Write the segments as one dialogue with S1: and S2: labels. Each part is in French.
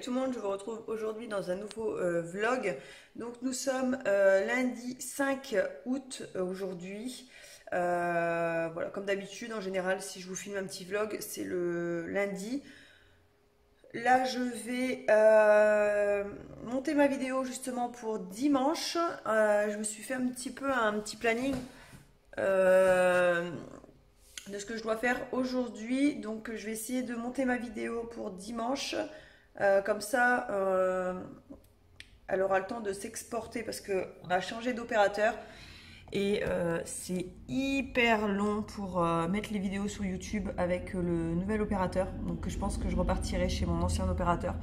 S1: tout le monde, je vous retrouve aujourd'hui dans un nouveau vlog. Donc nous sommes lundi 5 août aujourd'hui. Voilà, comme d'habitude, en général, si je vous filme un petit vlog, c'est le lundi. Là, je vais monter ma vidéo justement pour dimanche. Je me suis fait un petit planning de ce que je dois faire aujourd'hui. Donc, je vais essayer de monter ma vidéo pour dimanche. Comme ça, elle aura le temps de s'exporter parce qu'on a changé d'opérateur. Et c'est hyper long pour mettre les vidéos sur YouTube avec le nouvel opérateur. Donc je pense que je repartirai chez mon ancien opérateur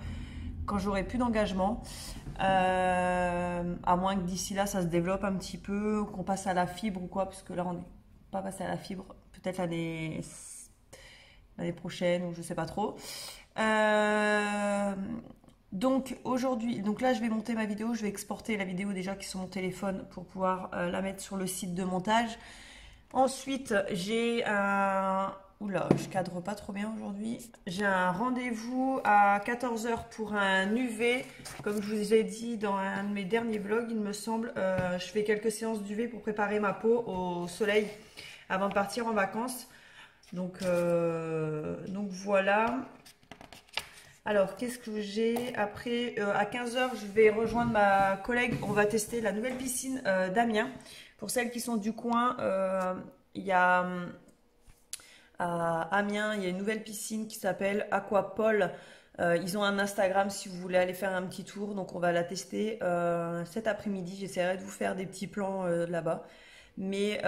S1: quand j'aurai plus d'engagement. À moins que d'ici là ça se développe un petit peu, qu'on passe à la fibre ou quoi, parce que là on n'est pas passé à la fibre. Peut-être l'année prochaine ou je sais pas trop. Donc aujourd'hui, donc là je vais monter ma vidéo, je vais exporter la vidéo déjà qui est sur mon téléphone pour pouvoir la mettre sur le site de montage. Ensuite j'ai un... Oula, je cadre pas trop bien aujourd'hui. J'ai un rendez-vous à 14 h pour un UV. Comme je vous ai dit dans un de mes derniers vlogs, il me semble, je fais quelques séances d'UV pour préparer ma peau au soleil avant de partir en vacances. Donc voilà. Alors, qu'est-ce que j'ai après à 15 h, je vais rejoindre ma collègue. On va tester la nouvelle piscine d'Amiens. Pour celles qui sont du coin, il y a à Amiens, il y a une nouvelle piscine qui s'appelle Aquapol. Ils ont un Instagram si vous voulez aller faire un petit tour. Donc, on va la tester cet après-midi. J'essaierai de vous faire des petits plans là-bas. Mais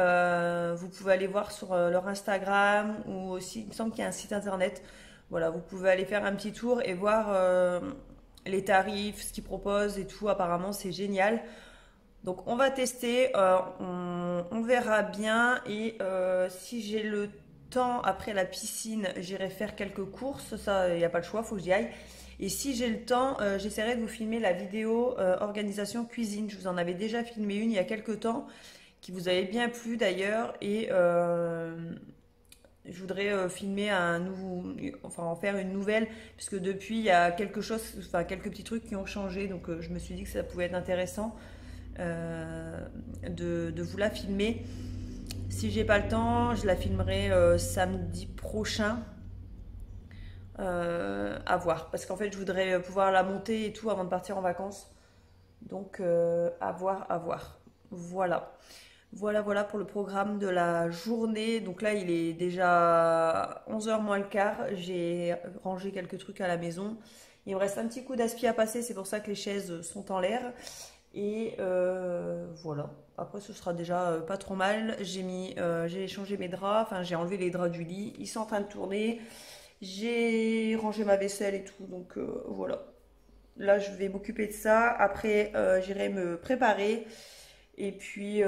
S1: vous pouvez aller voir sur leur Instagram ou aussi, il me semble qu'il y a un site internet. Voilà, vous pouvez aller faire un petit tour et voir les tarifs, ce qu'ils proposent et tout. Apparemment, c'est génial. Donc, on va tester, on verra bien. Et si j'ai le temps après la piscine, j'irai faire quelques courses. Ça, il n'y a pas le choix, il faut que j'y aille. Et si j'ai le temps, j'essaierai de vous filmer la vidéo organisation cuisine. Je vous en avais déjà filmé une il y a quelques temps, qui vous avait bien plu d'ailleurs. Et... je voudrais filmer en faire une nouvelle, puisque depuis il y a quelques petits trucs qui ont changé, donc je me suis dit que ça pouvait être intéressant de vous la filmer. Si j'ai pas le temps, je la filmerai samedi prochain. À voir, parce qu'en fait je voudrais pouvoir la monter et tout avant de partir en vacances. Donc à voir. Voilà pour le programme de la journée. Donc là, il est déjà 11 h moins le quart. J'ai rangé quelques trucs à la maison. Il me reste un petit coup d'aspi à passer. C'est pour ça que les chaises sont en l'air. Et voilà. Après, ce sera déjà pas trop mal. J'ai changé mes draps. Enfin, j'ai enlevé les draps du lit. Ils sont en train de tourner. J'ai rangé ma vaisselle et tout. Donc voilà. Là, je vais m'occuper de ça. Après, j'irai me préparer. Et puis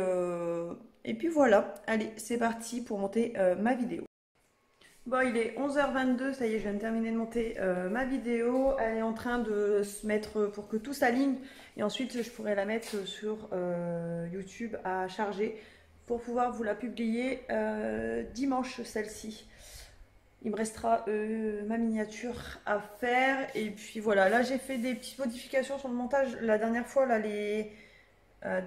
S1: voilà, allez, c'est parti pour monter ma vidéo. Bon, il est 11 h 22, ça y est, je viens de terminer de monter ma vidéo. Elle est en train de se mettre pour que tout s'aligne. Et ensuite, je pourrai la mettre sur YouTube à charger pour pouvoir vous la publier dimanche, celle-ci. Il me restera ma miniature à faire. Et puis voilà, là j'ai fait des petites modifications sur le montage. La dernière fois, là, les...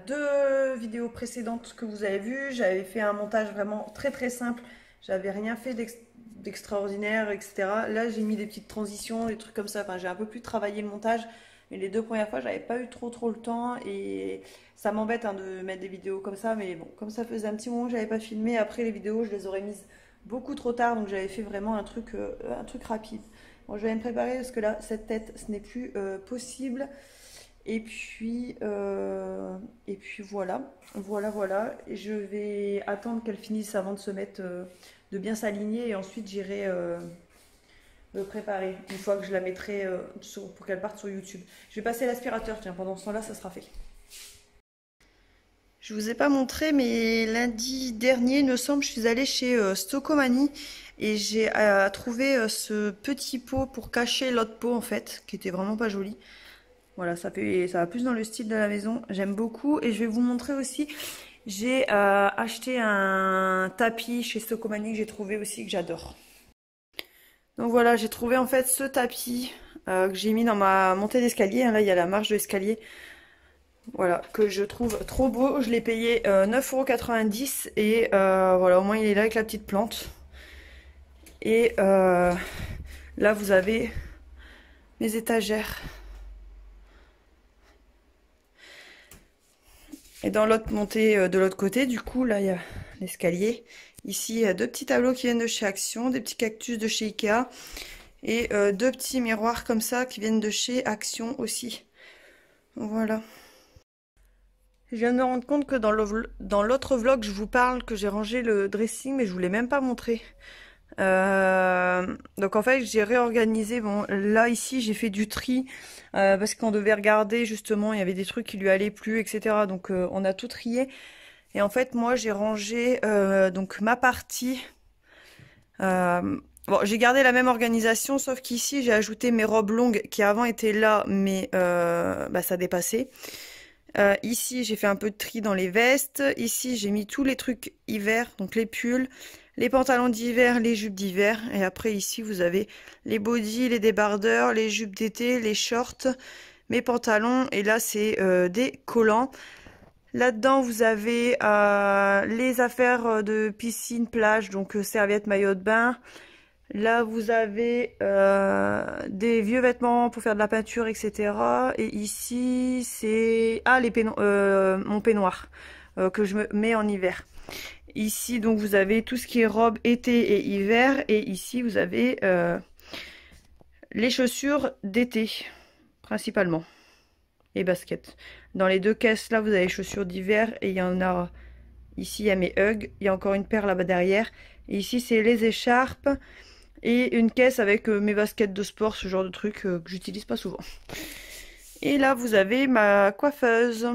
S1: deux vidéos précédentes que vous avez vues, j'avais fait un montage vraiment très très simple. J'avais rien fait d'extraordinaire, etc. Là, j'ai mis des petites transitions, des trucs comme ça. Enfin, j'ai un peu plus travaillé le montage. Mais les deux premières fois, j'avais pas eu trop le temps. Et ça m'embête de mettre des vidéos comme ça. Mais bon, comme ça faisait un petit moment que j'avais pas filmé. Après, les vidéos, je les aurais mises beaucoup trop tard. Donc, j'avais fait vraiment un truc rapide. Bon, je vais me préparer parce que là, cette tête, ce n'est plus possible. Et puis voilà. Et je vais attendre qu'elle finisse avant de se mettre, de bien s'aligner. Et ensuite, j'irai me préparer une fois que je la mettrai pour qu'elle parte sur YouTube. Je vais passer l'aspirateur, tiens, pendant ce temps-là, ça sera fait. Je vous ai pas montré, mais lundi dernier, il me semble, je suis allée chez Stocomanie et j'ai trouvé ce petit pot pour cacher l'autre pot, en fait, qui était vraiment pas joli. Voilà, ça va plus dans le style de la maison. J'aime beaucoup. Et je vais vous montrer aussi. J'ai acheté un tapis chez Stocomanie que j'ai trouvé aussi, que j'adore. Donc voilà, j'ai trouvé en fait ce tapis que j'ai mis dans ma montée d'escalier. Là, il y a la marche de l'escalier. Voilà, que je trouve trop beau. Je l'ai payé 9,90 € et voilà, au moins il est là avec la petite plante. Et là, vous avez mes étagères. Et dans l'autre montée, de l'autre côté, du coup, là, il y a l'escalier. Ici, il y a deux petits tableaux qui viennent de chez Action, des petits cactus de chez Ikea. Et deux petits miroirs comme ça qui viennent de chez Action aussi. Voilà. Je viens de me rendre compte que dans l'autre vlog, je vous parle que j'ai rangé le dressing, mais je vous l'ai même pas montré. Donc en fait, j'ai réorganisé. Bon, là, ici, j'ai fait du tri parce qu'on devait regarder justement, il y avait des trucs qui lui allaient plus, etc. Donc on a tout trié. Et en fait, moi, j'ai rangé donc ma partie. Bon, j'ai gardé la même organisation, sauf qu'ici, j'ai ajouté mes robes longues qui avant étaient là, mais bah, ça dépassait. Ici, j'ai fait un peu de tri dans les vestes. Ici, j'ai mis tous les trucs hiver, donc les pulls, les pantalons d'hiver, les jupes d'hiver. Et après, ici, vous avez les bodys, les débardeurs, les jupes d'été, les shorts, mes pantalons. Et là, c'est des collants. Là-dedans, vous avez les affaires de piscine, plage, donc serviettes, maillot de bain. Là, vous avez des vieux vêtements pour faire de la peinture, etc. Et ici, c'est mon peignoir que je me mets en hiver. Ici, donc, vous avez tout ce qui est robe été et hiver. Et ici, vous avez les chaussures d'été, principalement. Et baskets. Dans les deux caisses, là, vous avez les chaussures d'hiver. Et il y en a... Ici, il y a mes Ugg. Il y a encore une paire là-bas derrière. Et ici, c'est les écharpes. Et une caisse avec mes baskets de sport, ce genre de truc que j'utilise pas souvent. Et là, vous avez ma coiffeuse,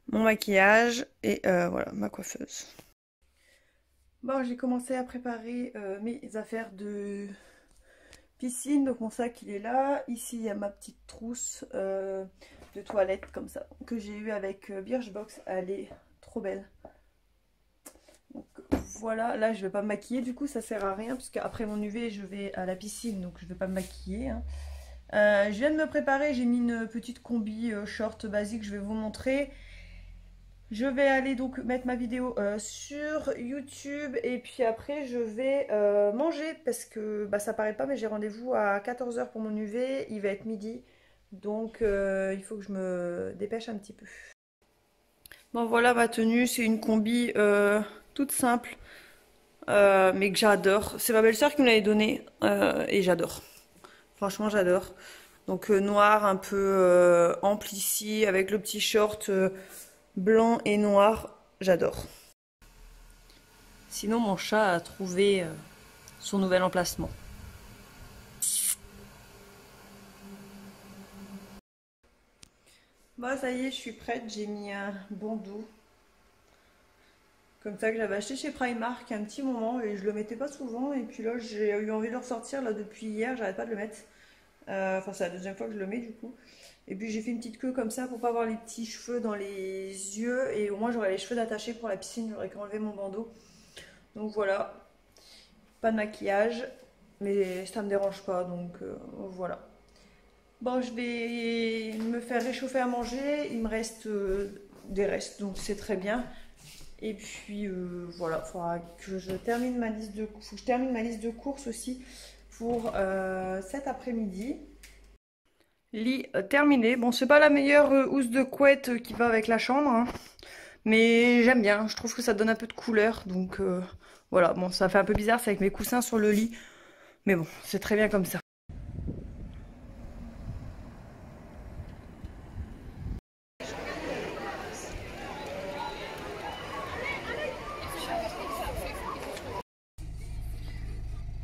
S1: mon maquillage et voilà, ma coiffeuse. Bon, j'ai commencé à préparer mes affaires de piscine. Donc mon sac, il est là. Ici, il y a ma petite trousse de toilette comme ça, que j'ai eu avec Birchbox. Elle est trop belle. Donc voilà, là je vais pas me maquiller, du coup ça sert à rien puisque après mon UV je vais à la piscine, donc je vais pas me maquiller, hein. Je viens de me préparer, j'ai mis une petite combi short basique, je vais vous montrer. Je vais aller donc mettre ma vidéo sur YouTube et puis après je vais manger parce que bah, ça paraît pas mais j'ai rendez-vous à 14 h pour mon UV, il va être midi, donc il faut que je me dépêche un petit peu. Bon voilà ma tenue, c'est une combi toute simple, mais que j'adore. C'est ma belle-sœur qui me l'avait donnée et j'adore. Franchement j'adore. Donc noir un peu ample ici avec le petit short blanc et noir, j'adore. Sinon mon chat a trouvé son nouvel emplacement. Bon ça y est, je suis prête, j'ai mis un bandeau. Comme ça que j'avais acheté chez Primark un petit moment et je le mettais pas souvent. Et puis là j'ai eu envie de le ressortir là depuis hier, j'arrête pas de le mettre. Enfin c'est la deuxième fois que je le mets du coup. Et puis j'ai fait une petite queue comme ça pour pas avoir les petits cheveux dans les yeux. Et au moins j'aurais les cheveux d'attaché pour la piscine, j'aurais qu'à enlever mon bandeau. Donc voilà, pas de maquillage, mais ça me dérange pas donc voilà. Bon je vais me faire réchauffer à manger, il me reste des restes donc c'est très bien. Et puis voilà, il faudra que je termine ma liste de, faut que je termine ma liste de courses aussi pour cet après-midi. Lit terminé. Bon, c'est pas la meilleure housse de couette qui va avec la chambre, hein, mais j'aime bien. Je trouve que ça donne un peu de couleur. Donc voilà, bon, ça fait un peu bizarre, c'est avec mes coussins sur le lit. Mais bon, c'est très bien comme ça.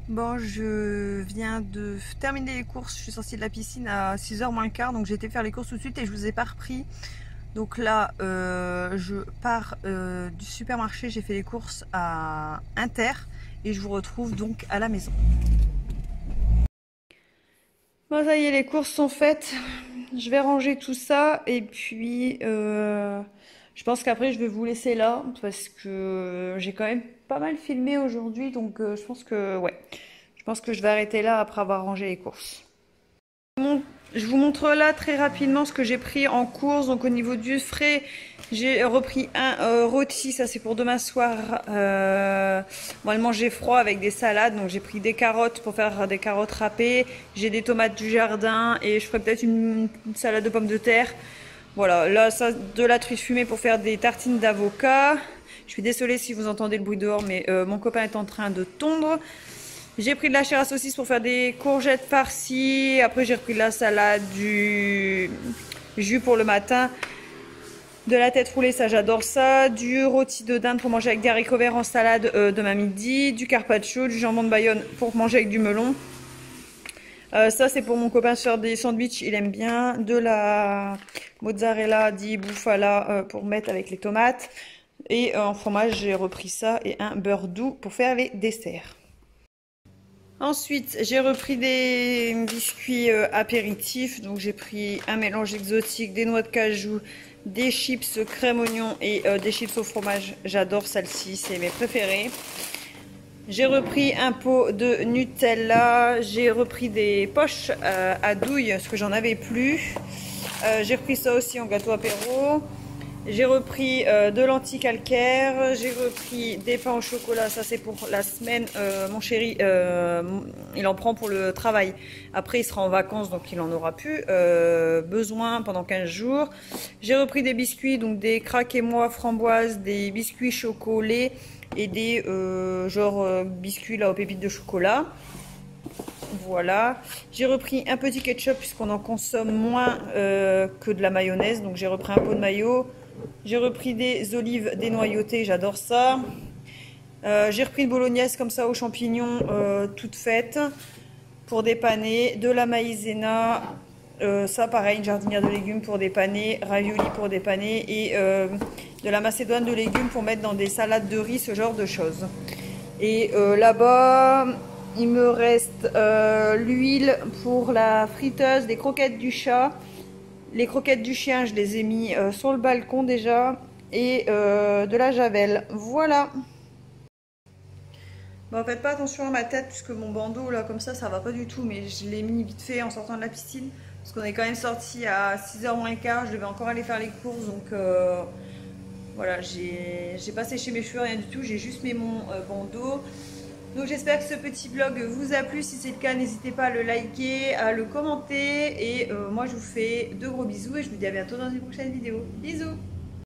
S1: Bon, je viens de terminer les courses, je suis sortie de la piscine à 6 h moins le quart, donc j'ai été faire les courses tout de suite et je vous ai pas repris. Donc là, je pars du supermarché, j'ai fait les courses à Inter et je vous retrouve donc à la maison. Bon, ça y est, les courses sont faites, je vais ranger tout ça et puis je pense qu'après je vais vous laisser là parce que j'ai quand même pas mal filmé aujourd'hui, donc je pense que ouais, je pense que je vais arrêter là après avoir rangé les courses. Je vous montre là très rapidement ce que j'ai pris en course. Donc au niveau du frais, j'ai repris un rôti, ça c'est pour demain soir. On va le manger froid avec des salades. Donc j'ai pris des carottes pour faire des carottes râpées. J'ai des tomates du jardin et je ferai peut-être une salade de pommes de terre. Voilà, là ça de la truite fumée pour faire des tartines d'avocat. Je suis désolée si vous entendez le bruit dehors, mais mon copain est en train de tondre. J'ai pris de la chair à saucisse pour faire des courgettes farcies. Après, j'ai repris de la salade, du jus pour le matin. De la tête roulée, ça j'adore ça. Du rôti de dinde pour manger avec des haricots verts en salade demain midi. Du carpaccio, du jambon de Bayonne pour manger avec du melon. Ça, c'est pour mon copain faire des sandwichs, il aime bien. De la mozzarella di bufala pour mettre avec les tomates. Et en fromage, j'ai repris ça et un beurre doux pour faire les desserts. Ensuite, j'ai repris des biscuits apéritifs. Donc, j'ai pris un mélange exotique, des noix de cajou, des chips crème oignon et des chips au fromage. J'adore celle-ci, c'est mes préférés. J'ai repris un pot de Nutella. J'ai repris des poches à douille, parce que j'en avais plus. J'ai repris ça aussi en gâteau apéro. J'ai repris de lentilles calcaires, j'ai repris des pains au chocolat, ça c'est pour la semaine. Mon chéri, il en prend pour le travail. Après, il sera en vacances, donc il en aura plus besoin pendant 15 jours. J'ai repris des biscuits, donc des craquez-moi framboises, des biscuits chocolés et des biscuits là aux pépites de chocolat. Voilà, j'ai repris un petit ketchup puisqu'on en consomme moins que de la mayonnaise, donc j'ai repris un pot de mayo. J'ai repris des olives dénoyautées, j'adore ça. J'ai repris une bolognaise comme ça aux champignons toute faite pour dépanner. De la maïzena, ça pareil, une jardinière de légumes pour dépanner. Ravioli pour dépanner et de la macédoine de légumes pour mettre dans des salades de riz, ce genre de choses. Et là-bas, il me reste l'huile pour la friteuse, des croquettes du chat. Les croquettes du chien, je les ai mis sur le balcon déjà. Et de la javel. Voilà. Bon, faites pas attention à ma tête puisque mon bandeau là comme ça va pas du tout. Mais je l'ai mis vite fait en sortant de la piscine. Parce qu'on est quand même sorti à 6h moins le quart. Je devais encore aller faire les courses. Donc voilà, j'ai pas séché mes cheveux, rien du tout. J'ai juste mis mon bandeau. Donc j'espère que ce petit vlog vous a plu. Si c'est le cas, n'hésitez pas à le liker, à le commenter. Et moi je vous fais de gros bisous et je vous dis à bientôt dans une prochaine vidéo. Bisous!